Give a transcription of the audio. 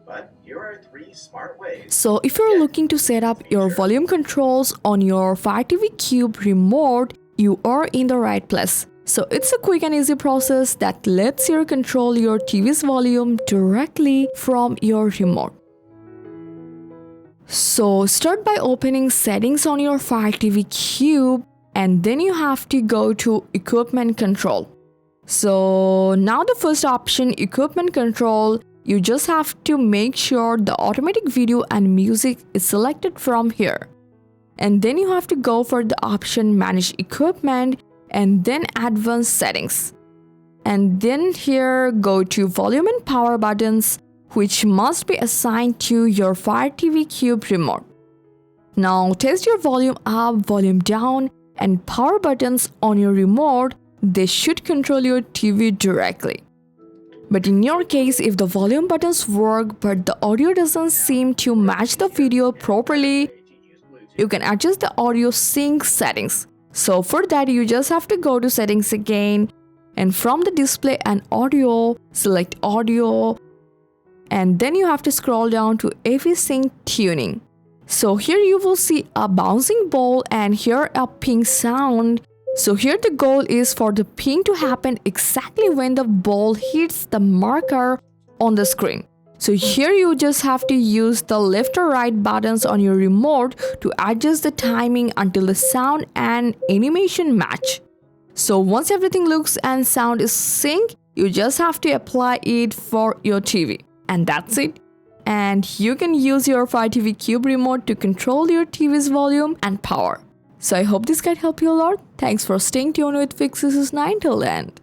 But here are 3 smart ways. So if you're looking to set up your volume controls on your Fire TV Cube remote, you are in the right place. So it's a quick and easy process that lets you control your TV's volume directly from your remote. So start by opening settings on your Fire TV Cube, and then you have to go to equipment control. So now the first option, equipment control, you just have to make sure the automatic video and music is selected from here. And then you have to go for the option manage equipment and then advanced settings. And then here go to volume and power buttons, which must be assigned to your Fire TV Cube remote. Now test your volume up, volume down and power buttons on your remote. They should control your TV directly. But in your case, if the volume buttons work but the audio doesn't seem to match the video properly, you can adjust the audio sync settings. So for that, you just have to go to settings again, and from the display and audio, select audio, and then you have to scroll down to AV sync tuning. So here you will see a bouncing ball and here a ping sound. So here the goal is for the ping to happen exactly when the ball hits the marker on the screen. So here you just have to use the left or right buttons on your remote to adjust the timing until the sound and animation match. So once everything looks and sound is synced, you just have to apply it for your TV. And that's it. And you can use your Fire TV Cube remote to control your TV's volume and power. So I hope this guide helped you a lot. Thanks for staying tuned with Fixes 9 till the end.